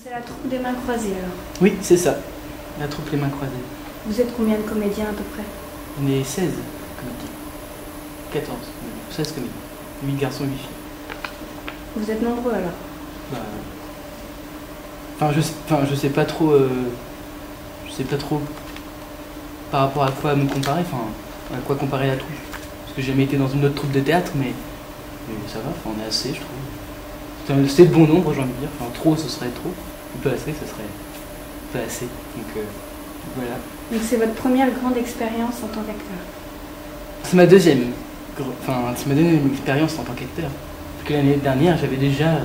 C'est la troupe des mains croisées alors? Oui, c'est ça, la troupe Les Mains Croisées. Vous êtes combien de comédiens à peu près? On est 16 comédiens. 14, 16 comédiens. 8 garçons et 8 filles. Vous êtes nombreux alors? Bah, je sais pas trop. Je sais pas trop par rapport à quoi me comparer, à quoi comparer la troupe. Parce que j'ai jamais été dans une autre troupe de théâtre, mais ça va, on est assez, je trouve. C'est le bon nombre, j'ai envie de dire. Trop, ce serait trop. Un peu assez, ce serait pas assez. Donc voilà. Donc c'est votre première grande expérience en tant qu'acteur? C'est ma deuxième. C'est ma deuxième expérience en tant qu'acteur. Parce que l'année dernière, j'avais déjà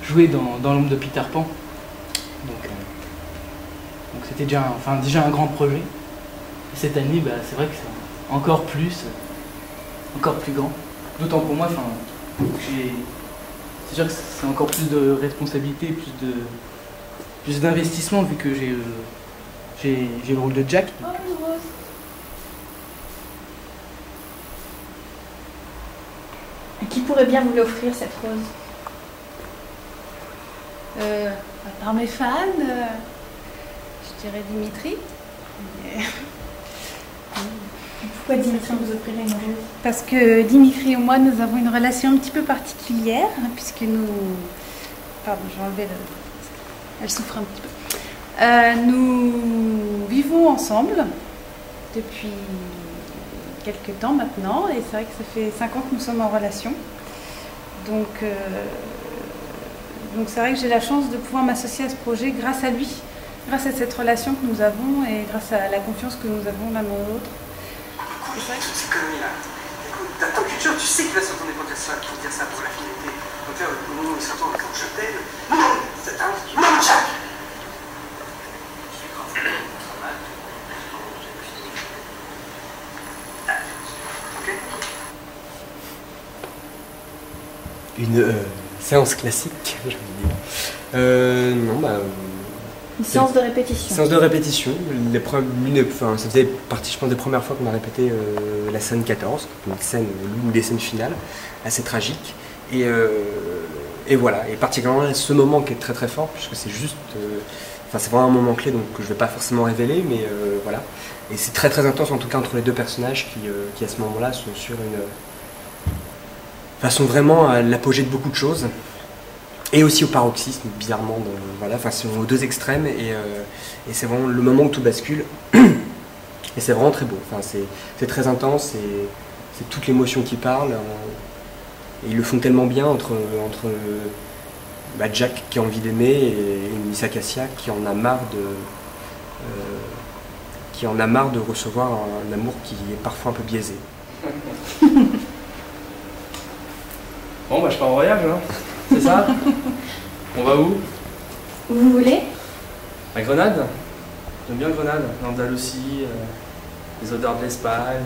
joué dans l'ombre de Peter Pan. Donc c'était déjà un grand projet. Et cette année, c'est vrai que c'est encore plus grand. D'autant pour moi, c'est sûr que c'est encore plus de responsabilité, plus d'investissement vu que j'ai le rôle de Jack. Oh, une rose. Qui pourrait bien vous l'offrir cette rose? Par mes fans, je dirais Dimitri. Pourquoi Dimitri vous offrirait une rose? Parce que Dimitri et moi, nous avons une relation un petit peu particulière, puisque nous... Pardon, je vais enlever le... Elle souffre un petit peu. Nous vivons ensemble depuis quelques temps maintenant, et c'est vrai que ça fait 5 ans que nous sommes en relation. Donc c'est vrai que j'ai la chance de pouvoir m'associer à ce projet grâce à lui, grâce à cette relation que nous avons et grâce à la confiance que nous avons l'un dans l'autre. Toutes ces conneries-là. Écoute, t'as tant de culture, tu sais qu'il va s'entendre pour dire ça pour la finalité. Donc là, au moment où il s'entend quand je t'aime, non, Jack! Je suis grand. Ok? Une séance classique, j'ai envie de dire. Non, Une séance de répétition. Séance de répétition. Ça faisait partie, je pense, des premières fois qu'on a répété la scène 14, l'une des scènes finales, assez tragique. Et voilà, et particulièrement ce moment qui est très très fort, puisque c'est juste... c'est vraiment un moment clé, donc que je ne vais pas forcément révéler, mais voilà. Et c'est très très intense, en tout cas, entre les deux personnages qui à ce moment-là, sont sur sont vraiment à l'apogée de beaucoup de choses. Et aussi au paroxysme, bizarrement, c'est aux deux extrêmes, et c'est vraiment le moment où tout bascule, et c'est vraiment très beau, c'est très intense, et c'est toute l'émotion qui parle, et ils le font tellement bien entre Jack qui a envie d'aimer, et Missa Cassia qui en a marre de recevoir un amour qui est parfois un peu biaisé. Bon, je pars en voyage, hein. C'est ça? On va où? Où vous voulez? À Grenade. J'aime bien Grenade, l'Andalousie, les odeurs de l'Espagne.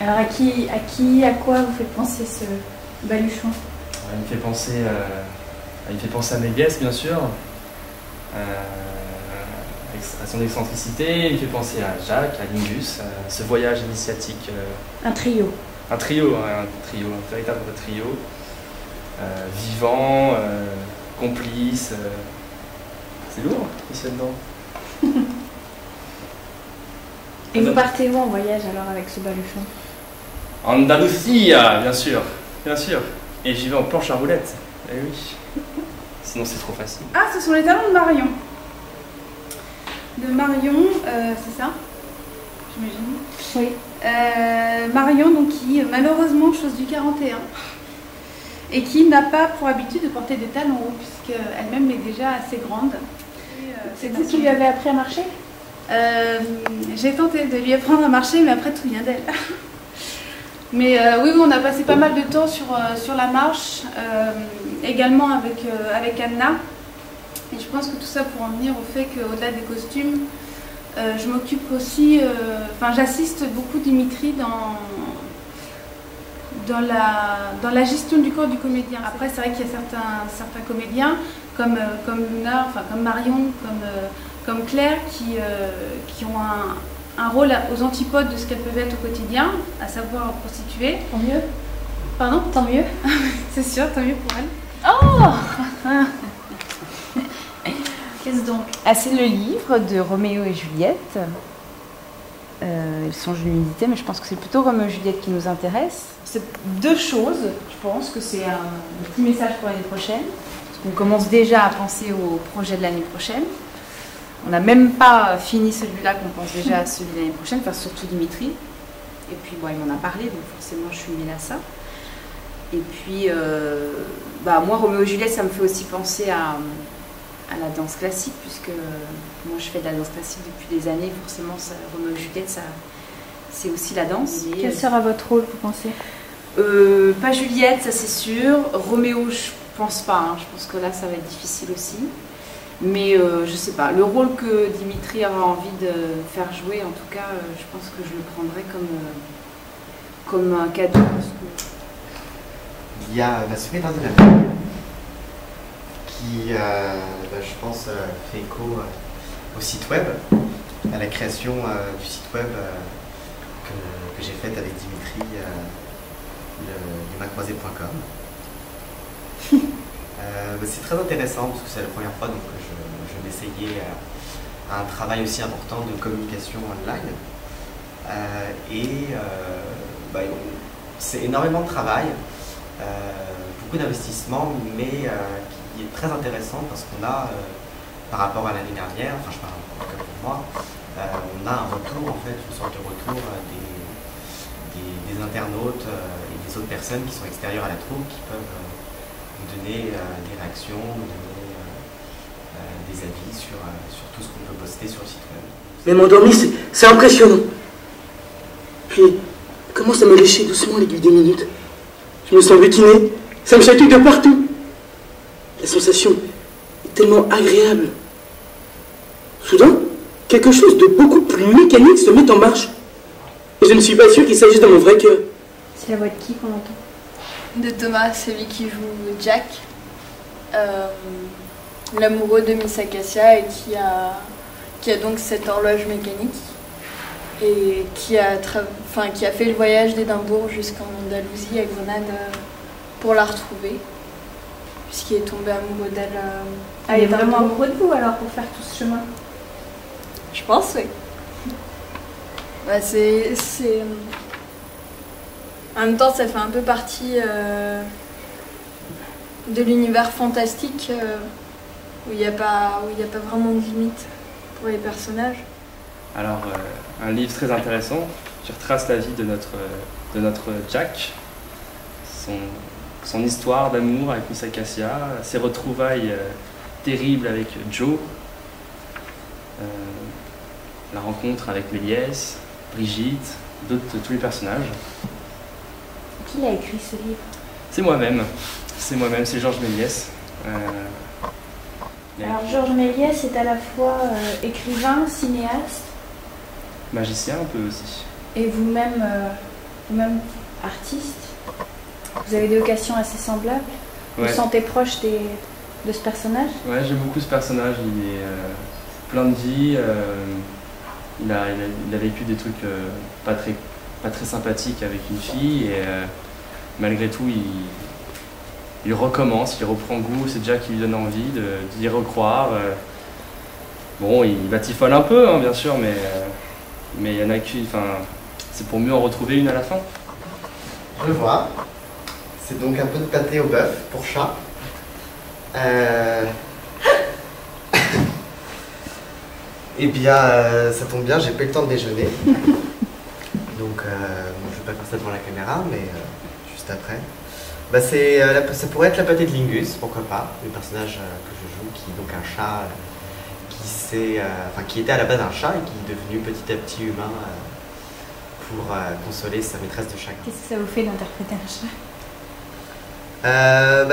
Alors à quoi vous fait penser ce baluchon? Il me fait penser à Méliès, bien sûr, à son excentricité. Il me fait penser à Jacques, à Lingus, à ce voyage initiatique. Un trio. Un véritable trio. Vivant, complice. C'est lourd ici là-dedans. Et vous partez où en voyage alors avec ce baluchon? Andalousie, bien sûr. Et j'y vais en planche à roulettes. Eh oui. Sinon c'est trop facile. Ah, ce sont les talons de Marion. C'est ça? J'imagine. Oui. Marion, donc, qui malheureusement, chose du 41, et qui n'a pas pour habitude de porter des talons hauts, puisqu'elle-même est déjà assez grande. C'est vous qui lui avez appris à marcher? J'ai tenté de lui apprendre à marcher, mais après tout vient d'elle. Mais oui, on a passé pas mal de temps sur la marche, également avec Anna. Et je pense que tout ça pour en venir au fait qu'au-delà des costumes, je m'occupe aussi, j'assiste beaucoup Dimitri dans la gestion du corps du comédien. Après, c'est vrai qu'il y a certains comédiens, comme Luna, comme Marion, comme Claire, qui ont un rôle aux antipodes de ce qu'elles peuvent être au quotidien, à savoir prostituées. Tant mieux. Pardon? Tant mieux. C'est sûr, tant mieux pour elles. Oh Qu'est-ce donc? Ah, c'est le livre de Roméo et Juliette. Ils sont d'une unité, mais je pense que c'est plutôt Roméo et Juliette qui nous intéresse. C'est deux choses. Je pense que c'est un petit message pour l'année prochaine. On commence déjà à penser au projet de l'année prochaine. On n'a même pas fini celui-là, qu'on pense déjà à celui de l'année prochaine, enfin surtout Dimitri. Et puis bon, il m'en a parlé, donc forcément je suis mêlée à ça. Et puis, moi, Roméo et Juliette, ça me fait aussi penser à la danse classique, puisque moi je fais de la danse classique depuis des années. Forcément, Roméo et Juliette, c'est aussi la danse. Quel sera votre rôle, vous pensez? Pas Juliette, ça c'est sûr. Roméo, je pense pas. Hein. Je pense que là, ça va être difficile aussi. Mais je sais pas. Le rôle que Dimitri aura envie de faire jouer, en tout cas, je pense que je le prendrai comme un cadeau. Parce que... Il y a La Semaine dans la qui, je pense, fait écho au site web, à la création du site web que j'ai faite avec Dimitri, le macroisé.com. C'est très intéressant parce que c'est la première fois donc, que je m'essayais à un travail aussi important de communication online. C'est énormément de travail, beaucoup d'investissement, mais qui est très intéressant parce qu'on a, par rapport à l'année dernière, enfin je parle pour moi, on a un retour, en fait, une sorte de retour des internautes et des autres personnes qui sont extérieures à la troupe qui peuvent donner des réactions, donner des avis sur tout ce qu'on peut poster sur le site web. Mais m'endormir, c'est impressionnant. Puis, commence à me lécher doucement l'aiguille des minutes. Je me sens butiné, ça me chatouille de partout. La sensation est tellement agréable. Soudain, quelque chose de beaucoup plus mécanique se met en marche. Et je ne suis pas sûr qu'il s'agisse de mon vrai cœur. C'est la voix de qui qu'on entend? De Thomas, celui qui joue Jack, l'amoureux de Miss Acacia et qui a donc cette horloge mécanique et qui a fait le voyage d'Édimbourg jusqu'en Andalousie, à Grenade, pour la retrouver, puisqu'il est tombé amoureux d'elle. Il est vraiment amoureux de vous alors pour faire tout ce chemin? Je pense, oui. En même temps, ça fait un peu partie de l'univers fantastique où il n'y a pas vraiment de limite pour les personnages. Alors, un livre très intéressant qui retrace la vie de notre Jack, son histoire d'amour avec Miss Acacia, ses retrouvailles terribles avec Joe, la rencontre avec Méliès, Brigitte, tous les personnages. Qui l'a écrit ce livre? C'est moi-même, c'est Georges Méliès. Alors Georges Méliès est à la fois écrivain, cinéaste. Magicien un peu aussi. Et vous-même artiste. Vous avez des vocations assez semblables. Ouais. Vous sentez proche de ce personnage? Ouais, j'aime beaucoup ce personnage. Il est plein de vie. Il a vécu des trucs pas très sympathiques avec une fille et malgré tout il recommence, il reprend goût, c'est déjà qui lui donne envie d'y recroire. Bon, il batifole un peu, hein, bien sûr, mais il y en a qui, c'est pour mieux en retrouver une à la fin. Je le vois. C'est donc un peu de pâté au bœuf pour chat. Eh bien, ça tombe bien, j'ai pas eu le temps de déjeuner. Donc, je vais pas faire ça devant la caméra, mais juste après. Ça pourrait être la pâtée de Lingus, pourquoi pas, le personnage que je joue, qui est donc un chat qui était à la base un chat et qui est devenu petit à petit humain pour consoler sa maîtresse de chat. Qu'est-ce que ça vous fait d'interpréter un chat?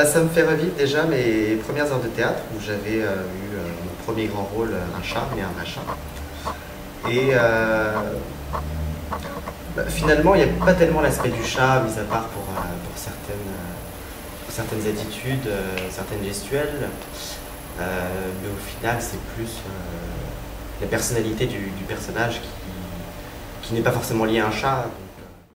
Ça me fait revivre déjà mes premières heures de théâtre où j'avais eu mon premier grand rôle, un chat, mais un vrai chat. Et finalement, il n'y a pas tellement l'aspect du chat, mis à part pour certaines attitudes, certaines gestuelles. Mais au final, c'est plus la personnalité du personnage qui n'est pas forcément liée à un chat.